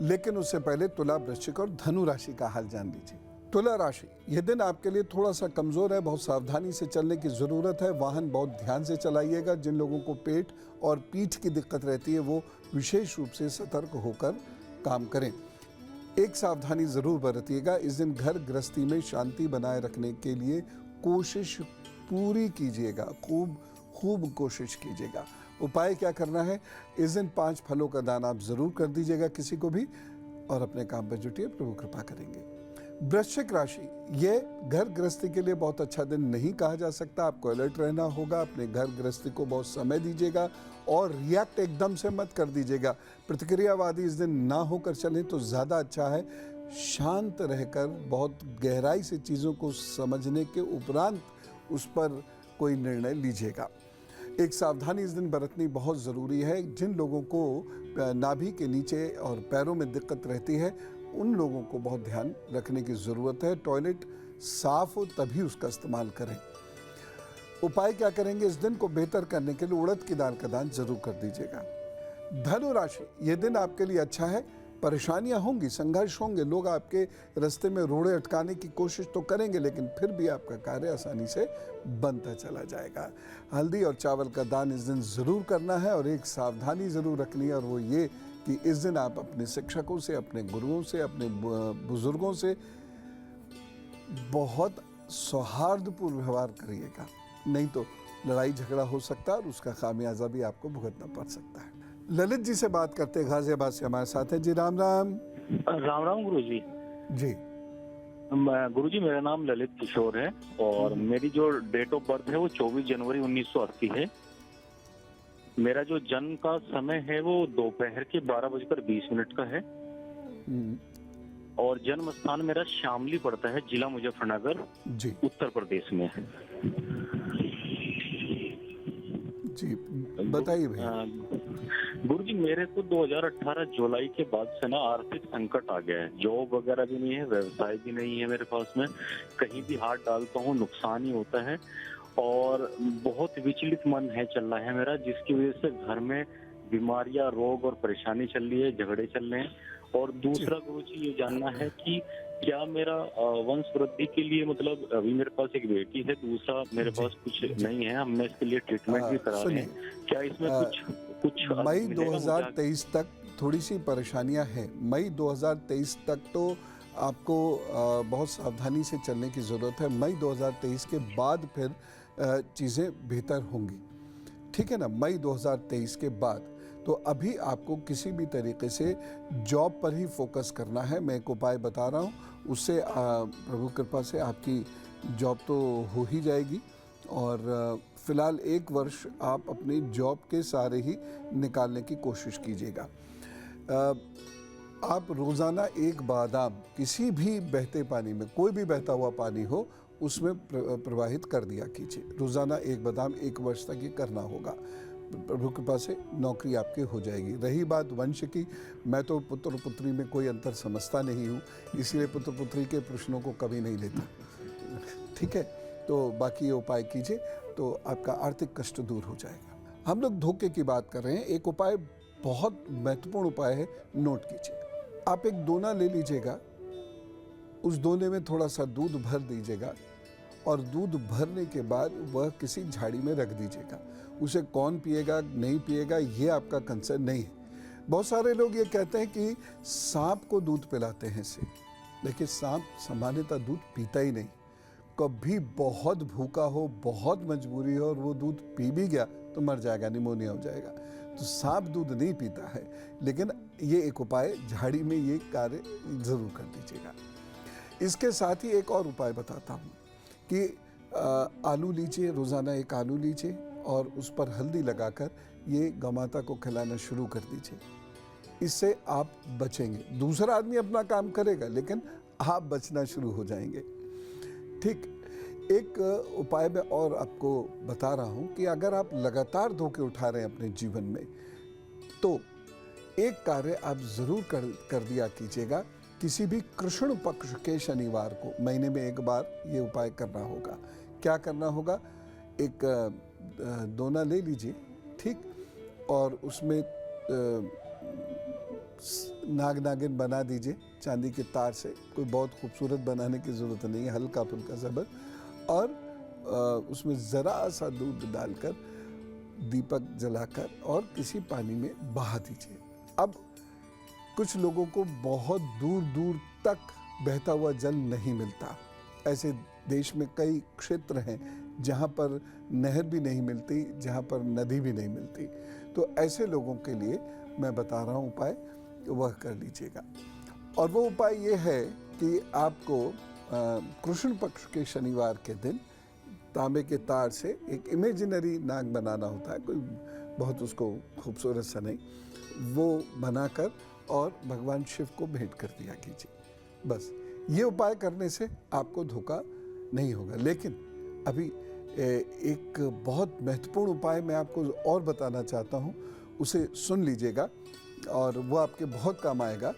लेकिन उससे पहले तुला, वृश्चिक और धनु राशि का हाल जान लीजिए। तुला राशि, यह दिन आपके लिए थोड़ा सा कमजोर है, बहुत सावधानी से चलने की जरूरत है। वाहन बहुत ध्यान से चलाइएगा। जिन लोगों को पेट और पीठ की दिक्कत रहती है वो विशेष रूप से सतर्क होकर काम करें। एक सावधानी जरूर बरतिएगा। इस दिन घर गृहस्थी में शांति बनाए रखने के लिए कोशिश पूरी कीजिएगा, खूब कोशिश कीजिएगा। उपाय क्या करना है? इस दिन 5 फलों का दान आप जरूर कर दीजिएगा किसी को भी, और अपने काम पर जुटिए, प्रभु कृपा करेंगे। वृश्चिक राशि, ये घर गृहस्थी के लिए बहुत अच्छा दिन नहीं कहा जा सकता। आपको अलर्ट रहना होगा। अपने घर गृहस्थी को बहुत समय दीजिएगा और रिएक्ट एकदम से मत कर दीजिएगा। प्रतिक्रियावादी इस दिन ना होकर चलें तो ज़्यादा अच्छा है। शांत रहकर बहुत गहराई से चीज़ों को समझने के उपरांत उस पर कोई निर्णय लीजिएगा। एक सावधानी इस दिन बरतनी बहुत ज़रूरी है। जिन लोगों को नाभि के नीचे और पैरों में दिक्कत रहती है उन लोगों को बहुत ध्यान रखने की ज़रूरत है। टॉयलेट साफ हो तभी उसका इस्तेमाल करें। उपाय क्या करेंगे? इस दिन को बेहतर करने के लिए उड़द की दाल का दान जरूर कर दीजिएगा। धनु राशि, यह दिन आपके लिए अच्छा है। परेशानियां होंगी, संघर्ष होंगे, लोग आपके रास्ते में रोड़े अटकाने की कोशिश तो करेंगे, लेकिन फिर भी आपका कार्य आसानी से बनता चला जाएगा। हल्दी और चावल का दान इस दिन ज़रूर करना है और एक सावधानी ज़रूर रखनी है, और वो ये कि इस दिन आप अपने शिक्षकों से, अपने गुरुओं से, अपने बुजुर्गों से बहुत सौहार्दपूर्ण व्यवहार करिएगा, नहीं तो लड़ाई झगड़ा हो सकता है और उसका खामियाजा भी आपको भुगतना पड़ सकता है। ललित जी से बात करते हैं, गाजियाबाद से हमारे साथ है जी। राम राम। राम राम गुरु जी। जी गुरु जी, मेरा नाम ललित किशोर है और मेरी जो डेट ऑफ बर्थ है वो 24 जनवरी 1980 है। मेरा जो जन्म का समय है वो दोपहर के 12:20 का है और जन्म स्थान मेरा शामली पड़ता है, जिला मुजफ्फरनगर जी उत्तर प्रदेश में है। जी बताइए भैया। गुरु जी, मेरे को 2018 जुलाई के बाद से ना आर्थिक संकट आ गया है। जॉब वगैरह भी नहीं है, व्यवसाय भी नहीं है मेरे पास में। कहीं भी हाथ डालता हूँ नुकसान ही होता है और बहुत विचलित मन है चल रहा है मेरा, जिसकी वजह से घर में बीमारियां, रोग और परेशानी चल रही है, झगड़े चल रहे हैं। और दूसरा गुरु जी, ये जानना है कि क्या मेरा वंश वृद्धि के लिए, मतलब अभी मेरे पास एक बेटी है, दूसरा मेरे पास कुछ नहीं है, हमने इसके लिए ट्रीटमेंट भी करा रहे हैं, क्या इसमें कुछ मई 2023 तक थोड़ी सी परेशानियां हैं। मई 2023 तक तो आपको बहुत सावधानी से चलने की ज़रूरत है। मई 2023 के बाद फिर चीज़ें बेहतर होंगी, ठीक है ना। मई 2023 के बाद तो अभी आपको किसी भी तरीके से जॉब पर ही फोकस करना है। मैं एक उपाय बता रहा हूँ, उससे प्रभु कृपा से आपकी जॉब तो हो ही जाएगी। और फिलहाल 1 वर्ष आप अपनी जॉब के सारे ही निकालने की कोशिश कीजिएगा। आप रोज़ाना 1 बादाम किसी भी बहते पानी में, कोई भी बहता हुआ पानी हो, उसमें प्रवाहित कर दिया कीजिए। रोज़ाना 1 बादाम 1 वर्ष तक ये करना होगा। प्रभु कृपा से नौकरी आपकी हो जाएगी। रही बात वंश की, मैं तो पुत्र पुत्री में कोई अंतर समझता नहीं हूँ, इसलिए पुत्र पुत्री के प्रश्नों को कभी नहीं लेता, ठीक है। तो बाकी ये उपाय कीजिए तो आपका आर्थिक कष्ट दूर हो जाएगा। हम लोग धोखे की बात कर रहे हैं। एक उपाय, बहुत महत्वपूर्ण उपाय है, नोट कीजिए। आप एक दोना ले लीजिएगा, उस दोने में थोड़ा सा दूध भर दीजिएगा और दूध भरने के बाद वह किसी झाड़ी में रख दीजिएगा। उसे कौन पिएगा नहीं पिएगा ये आपका कंसर्न नहीं है। बहुत सारे लोग ये कहते हैं कि सांप को दूध पिलाते हैं इससे, लेकिन सांप सामान्यतः दूध पीता ही नहीं। कभी बहुत भूखा हो, बहुत मजबूरी हो और वो दूध पी भी गया तो मर जाएगा, निमोनिया हो जाएगा। तो सांप दूध नहीं पीता है, लेकिन ये एक उपाय, झाड़ी में ये कार्य जरूर कर दीजिएगा। इसके साथ ही एक और उपाय बताता हूँ कि आलू लीजिए, रोज़ाना 1 आलू लीजिए और उस पर हल्दी लगाकर ये गौमाता को खिलाना शुरू कर दीजिए। इससे आप बचेंगे। दूसरा आदमी अपना काम करेगा लेकिन आप बचना शुरू हो जाएंगे, ठीक। एक उपाय मैं और आपको बता रहा हूँ कि अगर आप लगातार धोखे उठा रहे हैं अपने जीवन में, तो एक कार्य आप ज़रूर कर दिया कीजिएगा। किसी भी कृष्ण पक्ष के शनिवार को महीने में 1 बार ये उपाय करना होगा। क्या करना होगा? एक दोना ले लीजिए, ठीक, और उसमें नाग नागिन बना दीजिए चांदी के तार से, कोई बहुत खूबसूरत बनाने की ज़रूरत नहीं है, हल्का फुल्का ज़बर, और उसमें ज़रा सा दूध डालकर दीपक जलाकर और किसी पानी में बहा दीजिए। अब कुछ लोगों को बहुत दूर दूर तक बहता हुआ जल नहीं मिलता। ऐसे देश में कई क्षेत्र हैं जहाँ पर नहर भी नहीं मिलती, जहाँ पर नदी भी नहीं मिलती। तो ऐसे लोगों के लिए मैं बता रहा हूँ उपाय, वह कर लीजिएगा। और वो उपाय ये है कि आपको कृष्ण पक्ष के शनिवार के दिन तांबे के तार से एक इमेजिनरी नाग बनाना होता है, कोई बहुत उसको खूबसूरत सा नहीं, वो बनाकर और भगवान शिव को भेंट कर दिया कीजिए। बस ये उपाय करने से आपको धोखा नहीं होगा। लेकिन अभी एक बहुत महत्वपूर्ण उपाय मैं आपको और बताना चाहता हूँ, उसे सुन लीजिएगा और वो आपके बहुत काम आएगा।